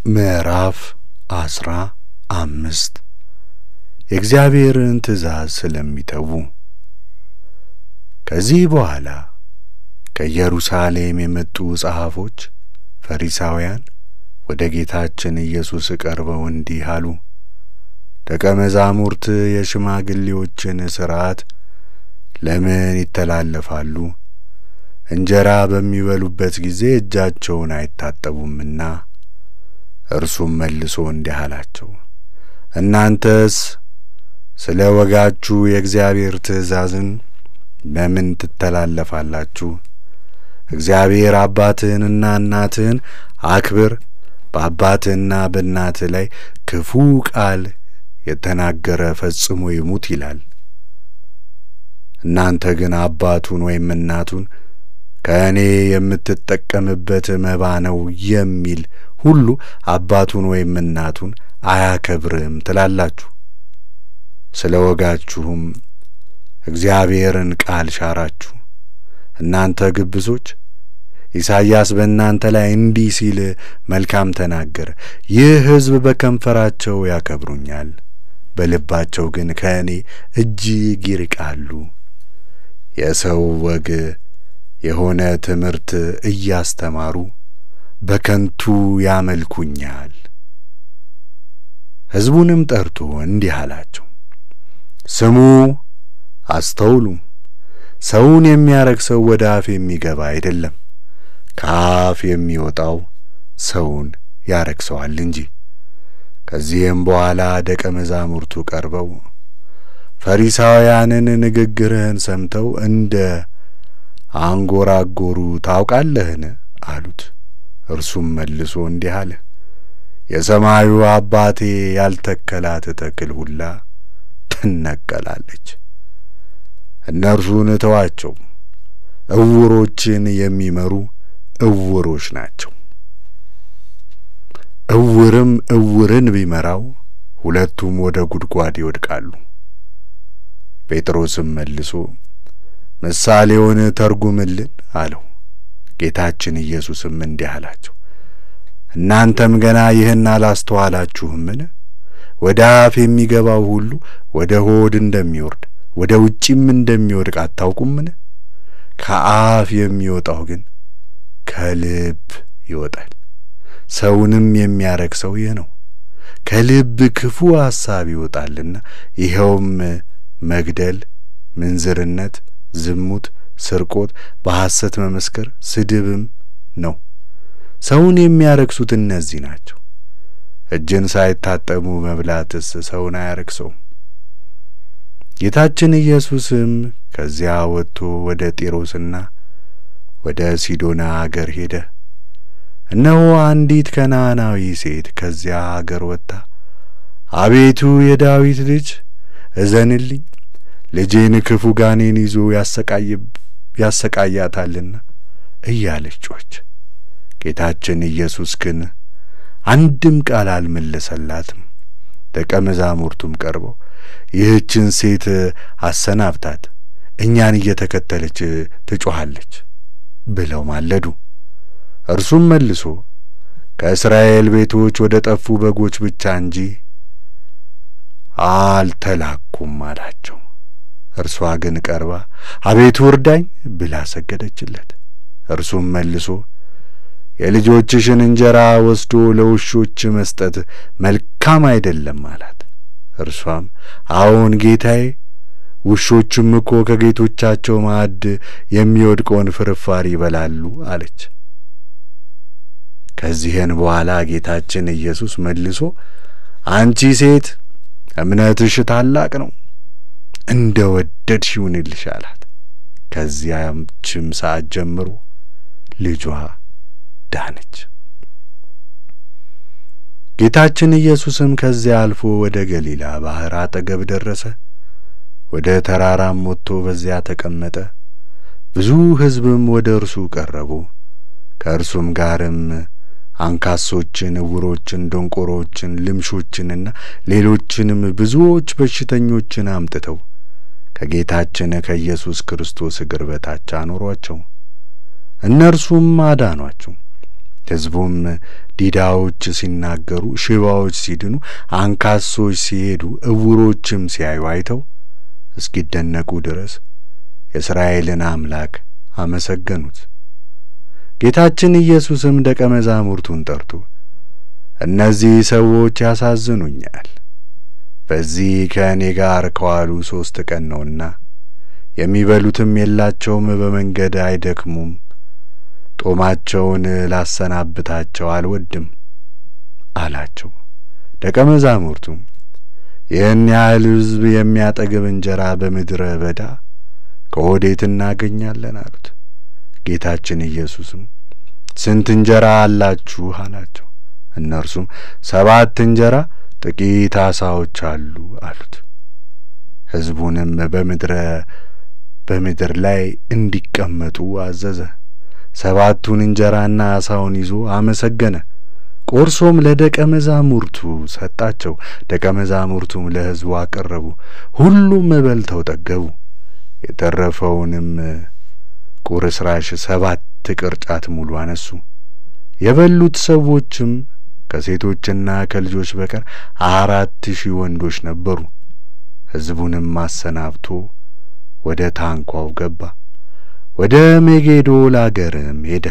ምዕራፍ 15 የእግዚአብሔርን ትእዛዝ ስለሚተዉ። ከዚህ በኋላ ከኢየሩሳሌም የመጡ ጻፎች ፈሪሳውያን ወደ ጌታችን ኢየሱስ ቀርበው እንዲህ አሉ። ደቀ መዛሙርት የሽማግሌዎችን ሥርዓት ለምን ይተላለፋሉ? እንጀራ በሚበሉበት ጊዜ እጃቸውን አይታጠቡምና። እርሱም መልሶ እንዲህ አላቸው፣ እናንተስ ስለ ወጋችሁ የእግዚአብሔር ትእዛዝን ለምን ትተላለፋላችሁ? እግዚአብሔር አባትህንና እናትህን አክብር፣ በአባትህና በእናትህ ላይ ክፉ ቃል የተናገረ ፈጽሞ ይሙት ይላል። እናንተ ግን አባቱን ወይም እናቱን ከእኔ የምትጠቀምበት መባ ነው የሚል ሁሉ አባቱን ወይም እናቱን አያከብርም ትላላችሁ። ስለ ወጋችሁም እግዚአብሔርን ቃል ሻራችሁ። እናንተ ግብዞች፣ ኢሳይያስ በእናንተ ላይ እንዲህ ሲል መልካም ተናገረ። ይህ ሕዝብ በከንፈራቸው ያከብሩኛል፣ በልባቸው ግን ከእኔ እጅግ ይርቃሉ። የሰው ወግ የሆነ ትምህርት እያስተማሩ በከንቱ ያመልኩኛል። ሕዝቡንም ጠርቶ እንዲህ አላቸው፣ ስሙ አስተውሉም። ሰውን የሚያረክሰው ወደ አፍ የሚገባ አይደለም፣ ከአፍ የሚወጣው ሰውን ያረክሰዋል እንጂ። ከዚህም በኋላ ደቀ መዛሙርቱ ቀርበው ፈሪሳውያንን ንግግርህን ሰምተው እንደ አንጎራጎሩ ታውቃለህን አሉት። እርሱም መልሶ እንዲህ አለ፣ የሰማዩ አባቴ ያልተከላት ተክል ሁላ ትነቀላለች። እነርሱን ተዋቸው፣ ዕውሮችን የሚመሩ ዕውሮች ናቸው። ዕውርም ዕውርን ቢመራው ሁለቱም ወደ ጉድጓድ ይወድቃሉ። ጴጥሮስም መልሶ ምሳሌውን ተርጉምልን አለው። ጌታችን ኢየሱስም እንዲህ አላቸው፣ እናንተም ገና ይህን አላስተዋላችሁምን? ወደ አፍ የሚገባው ሁሉ ወደ ሆድ እንደሚወርድ ወደ ውጪም እንደሚወድቅ አታውቁምን? ከአፍ የሚወጣው ግን ከልብ ይወጣል፣ ሰውንም የሚያረክሰው ይህ ነው። ከልብ ክፉ ሐሳብ ይወጣልና፣ ይኸውም መግደል፣ ምንዝርነት፣ ዝሙት፣ ስርቆት፣ በሐሰት መመስከር፣ ስድብም ነው። ሰውን የሚያረክሱት እነዚህ ናቸው። እጅን ሳይታጠቡ መብላትስ ሰውን አያረክሰውም። ጌታችን ኢየሱስም ከዚያ ወጥቶ ወደ ጢሮስና ወደ ሲዶና አገር ሄደ። እነሆ አንዲት ከነዓናዊ ሴት ከዚያ አገር ወጥታ አቤቱ የዳዊት ልጅ እዘንልኝ፣ ልጄን ክፉ ጋኔን ይዞ ያሰቃያታልና እያለች ጮኸች። ጌታችን ኢየሱስ ግን አንድም ቃል አልመለሰላትም። ደቀ መዛሙርቱም ቀርበው ይህችን ሴት አሰናብታት፣ እኛን እየተከተለች ትጮኻለች ብለው ማለዱ። እርሱም መልሶ ከእስራኤል ቤቶች ወደ ጠፉ በጎች ብቻ እንጂ አልተላኩም አላቸው። እርሷ ግን ቀርባ አቤቱ እርዳኝ ብላ ሰገደችለት። እርሱም መልሶ የልጆችሽን እንጀራ ወስዶ ለውሾች መስጠት መልካም አይደለም አላት። እርሷም አዎን ጌታዬ፣ ውሾችም እኮ ከጌቶቻቸው ማዕድ የሚወድቀውን ፍርፋሪ ይበላሉ አለች። ከዚህን በኋላ ጌታችን ኢየሱስ መልሶ አንቺ ሴት እምነትሽ ታላቅ ነው፣ እንደ ወደድሽ ይሁንልሽ አላት። ከዚያችም ሰዓት ጀምሮ ልጇ ዳነች። ጌታችን ኢየሱስም ከዚያ አልፎ ወደ ገሊላ ባሕር አጠገብ ደረሰ። ወደ ተራራም ወጥቶ በዚያ ተቀመጠ። ብዙ ሕዝብም ወደ እርሱ ቀረቡ። ከእርሱም ጋርም አንካሶችን፣ ዕውሮችን፣ ደንቆሮችን፣ ልምሾችንና ሌሎችንም ብዙዎች በሽተኞችን አምጥተው ከጌታችን ከኢየሱስ ክርስቶስ እግር በታች አኖሯቸው። እነርሱም አዳኗቸው። ሕዝቡም ዲዳዎች ሲናገሩ፣ ሽባዎች ሲድኑ፣ አንካሶች ሲሄዱ፣ እውሮችም ሲያዩ አይተው እስኪደነቁ ድረስ የእስራኤልን አምላክ አመሰገኑት። ጌታችን ኢየሱስም ደቀ መዛሙርቱን ጠርቶ እነዚህ ሰዎች ያሳዝኑኛል፣ በዚህ ከእኔ ጋር ከዋሉ 3 ቀን ነውና የሚበሉትም የላቸውም፣ በመንገድ አይደክሙም፣ ጦማቸውን ላሰናብታቸው አልወድም አላቸው። ደቀ መዛሙርቱም ይህን ያህል ሕዝብ የሚያጠግብ እንጀራ በምድረ በዳ ከወዴት እናገኛለን አሉት። ጌታችን ኢየሱስም ስንት እንጀራ አላችሁ አላቸው። እነርሱም 7 እንጀራ ጥቂት ዓሣዎች አሉ አሉት። ሕዝቡንም በምድር ላይ እንዲቀመጡ አዘዘ። 7ቱን እንጀራና ዓሣውን ይዞ አመሰገነ፣ ቆርሶም ለደቀ መዛሙርቱ ሰጣቸው። ደቀ መዛሙርቱም ለሕዝቡ አቀረቡ። ሁሉም በልተው ጠገቡ። የተረፈውንም ቁርስራሽ 7 ቅርጫት ሙሉ አነሱ። የበሉት ሰዎችም ከሴቶችና ከልጆች በቀር 4000 ወንዶች ነበሩ። ሕዝቡንም አሰናብቶ ወደ ታንኳው ገባ፣ ወደ ሜጌዶል አገርም ሄደ።